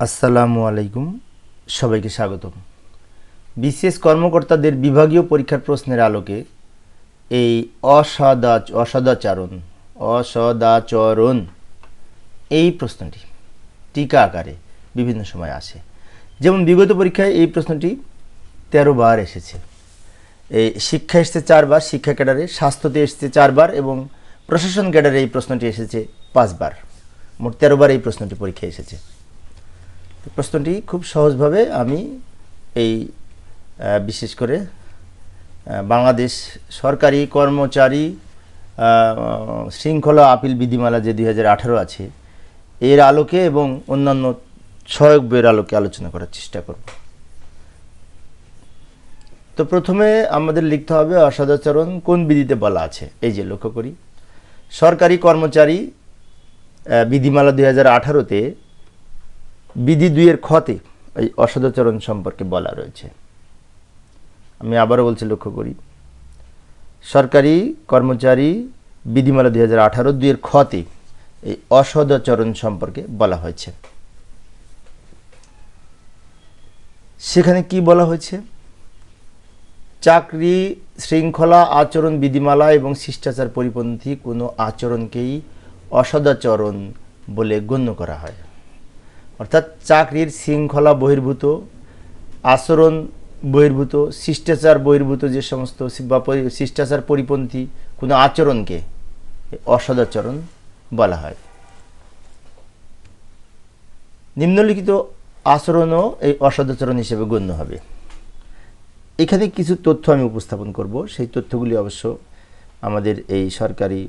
আসসালামু আলাইকুম, সবাইকে স্বাগতম। বিশেষ কর্মকর্তাদের বিভাগীয় পরীক্ষার প্রশ্নের আলোকে এই অসদাচরণ এই প্রশ্নটি টিকা আকারে বিভিন্ন সময় আসে। যেমন বিগত পরীক্ষায় এই প্রশ্নটি 13 বার এসেছে। এই শিক্ষা এসেছে 4 বার, শিক্ষা ক্যাডারে, স্বাস্থ্যতে এসেছে 4 বার এবং প্রশাসন ক্যাডারে এই প্রশ্নটি এসেছে 5 বার। মোট 13 বার এই প্রশ্নটি পরীক্ষায় এসেছে। প্রশ্নটি খুব সহজভাবে আমি এই বিশেষ করে বাংলাদেশ সরকারি কর্মচারী শৃঙ্খলা আপিল বিধিমালা যে 2018 আছে এর আলোকে এবং অন্যান্য সহায়ক বইয়ের আলোকে আলোচনা করার চেষ্টা করব। তো প্রথমে আমাদের লিখতে হবে অসদাচরণ কোন বিধিতে বলা আছে। এই যে লক্ষ্য করি, সরকারি কর্মচারী বিধিমালা 2018-তে বিধি 2-এর খতে এই অসদাচরণ সম্পর্কে বলা রয়েছে। আমি আবারও বলছি, লক্ষ্য করি, সরকারি কর্মচারী বিধিমালা 2018 2-এর খতে এই অসদাচরণ সম্পর্কে বলা হয়েছে। সেখানে কি বলা হয়েছে? চাকরি শৃঙ্খলা আচরণ বিধিমালা এবং শিষ্টাচার পরিপন্থী কোনো আচরণকেই অসদাচরণ বলে গণ্য করা হয়। অর্থাৎ চাকরির শৃঙ্খলা বহির্ভূত, আচরণ বহির্ভূত, শিষ্টাচার বহির্ভূত যে সমস্ত বা শিষ্টাচার পরিপন্থী কোনো আচরণকে অসদাচরণ বলা হয়। নিম্নলিখিত আচরণও এই অসদাচরণ হিসেবে গণ্য হবে। এখানে কিছু তথ্য আমি উপস্থাপন করব। সেই তথ্যগুলি অবশ্য আমাদের এই সরকারি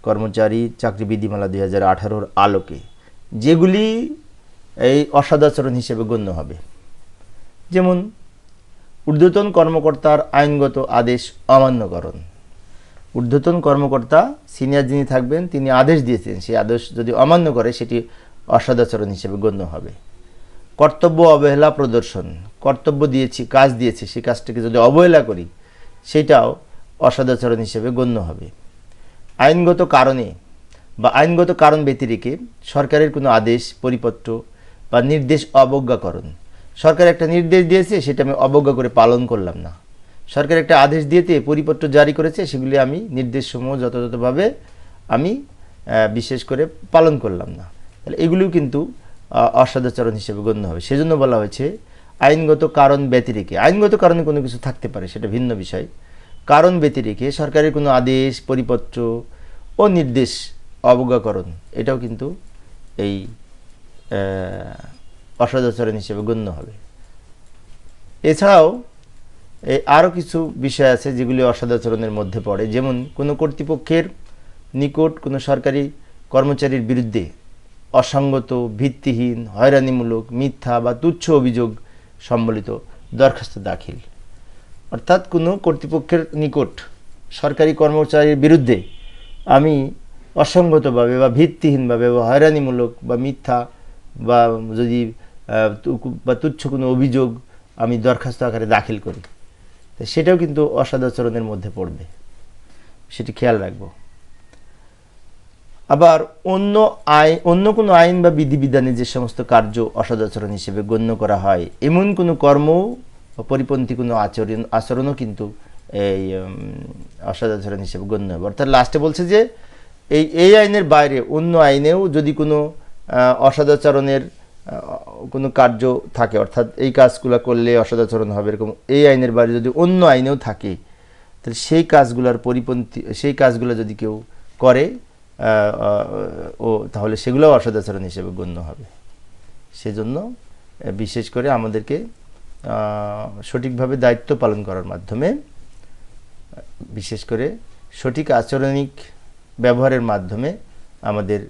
কর্মচারী চাকরি বিধিমালা 2018-র আলোকে যেগুলি এই অসদাচরণ হিসেবে গণ্য হবে। যেমন ঊর্ধ্বতন কর্মকর্তার আইনগত আদেশ অমান্যকরণ। ঊর্ধ্বতন কর্মকর্তা সিনিয়র যিনি থাকবেন তিনি আদেশ দিয়েছেন, সেই আদেশ যদি অমান্য করে সেটি অসদাচরণ হিসেবে গণ্য হবে। কর্তব্য অবহেলা প্রদর্শন, কর্তব্য দিয়েছি, কাজ দিয়েছি, সেই কাজটিকে যদি অবহেলা করি সেটাও অসদাচরণ হিসেবে গণ্য হবে। আইনগত কারণে বা আইনগত কারণ ব্যতিরেকে সরকারের কোনো আদেশ, পরিপত্র বা নির্দেশ অবজ্ঞাকরণ। সরকার একটা নির্দেশ দিয়েছে, সেটা আমি অবজ্ঞা করে পালন করলাম না। সরকার একটা আদেশ দিয়েতে পরিপত্র জারি করেছে, সেগুলি আমি নির্দেশসমূহ যথাযথভাবে আমি বিশেষ করে পালন করলাম না, তাহলে এগুলিও কিন্তু অসদাচরণ হিসেবে গণ্য হবে। সেজন্য বলা হয়েছে আইনগত কারণ ব্যতিরেকে। আইনগত কারণে কোনো কিছু থাকতে পারে, সেটা ভিন্ন বিষয়। কারণ ব্যতিরেকে সরকারের কোনো আদেশ, পরিপত্র ও নির্দেশ অবজ্ঞাকরণ, এটাও কিন্তু এই অসদাচরণ হিসেবে গণ্য হবে। এছাড়াও আরও কিছু বিষয় আছে যেগুলি অসদাচরণের মধ্যে পড়ে। যেমন কোনো কর্তৃপক্ষের নিকট কোনো সরকারি কর্মচারীর বিরুদ্ধে অসঙ্গত, ভিত্তিহীন, হয়রানিমূলক, মিথ্যা বা তুচ্ছ অভিযোগ সম্বলিত দরখাস্ত দাখিল। অর্থাৎ কোনো কর্তৃপক্ষের নিকট সরকারি কর্মচারীর বিরুদ্ধে আমি অসঙ্গতভাবে বা ভিত্তিহীনভাবে বা হয়রানিমূলক বা মিথ্যা বা যদি বা তুচ্ছ কোনো অভিযোগ আমি দরখাস্ত আকারে দাখিল করি, সেটাও কিন্তু অসদাচরণের মধ্যে পড়বে, সেটি খেয়াল রাখব। আবার অন্য কোনো আইন বা বিধিবিধানে যে সমস্ত কার্য অসদাচরণ হিসেবে গণ্য করা হয় এমন কোনো কর্ম বা পরিপন্থী কোনো আচরণও কিন্তু এই অসদাচরণ হিসেবে গণ্য হবে। অর্থাৎ লাস্টে বলছে যে এই আইনের বাইরে অন্য আইনেও যদি কোনো অসদাচরণের কোনো কার্য থাকে, অর্থাৎ এই কাজগুলো করলে অসদাচরণ হবে এরকম এই আইনের বাইরে যদি অন্য আইনেও থাকে, তাহলে সেই কাজগুলোর পরিপন্থী, সেই কাজগুলো যদি কেউ করে তাহলে সেগুলোও অসদাচরণ হিসেবে গণ্য হবে। সেজন্য বিশেষ করে আমাদেরকে সঠিকভাবে দায়িত্ব পালন করার মাধ্যমে, বিশেষ করে সঠিক আচরণিক ব্যবহারের মাধ্যমে আমাদের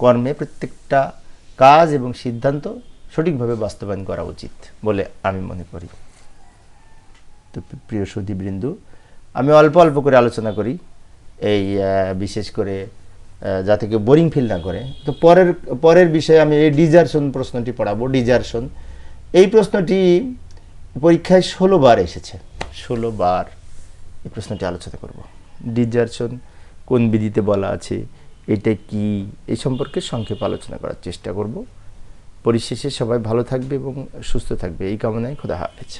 কর্মে প্রত্যেকটা কাজ এবং সিদ্ধান্ত সঠিকভাবে বাস্তবায়ন করা উচিত বলে আমি মনে করি। তো প্রিয় সুধীবৃন্দ, আমি অল্প অল্প করে আলোচনা করি এই বিশেষ করে যাতে কেউ বোরিং ফিল না করে। তো পরের বিষয়ে আমি এই ডিজারশন প্রশ্নটি পড়াবো। ডিজারশন এই প্রশ্নটি পরীক্ষায় 16 বার এসেছে। 16 বার এই প্রশ্নটি আলোচনা করব। ডিজারশন কোন বিধিতে বলা আছে, এটা কি, এই সম্পর্কে সংক্ষেপে আলোচনা করার চেষ্টা করব। পরিশেষে সবাই ভালো থাকবে এবং সুস্থ থাকবে এই কামনায় খোদা হাফেজ।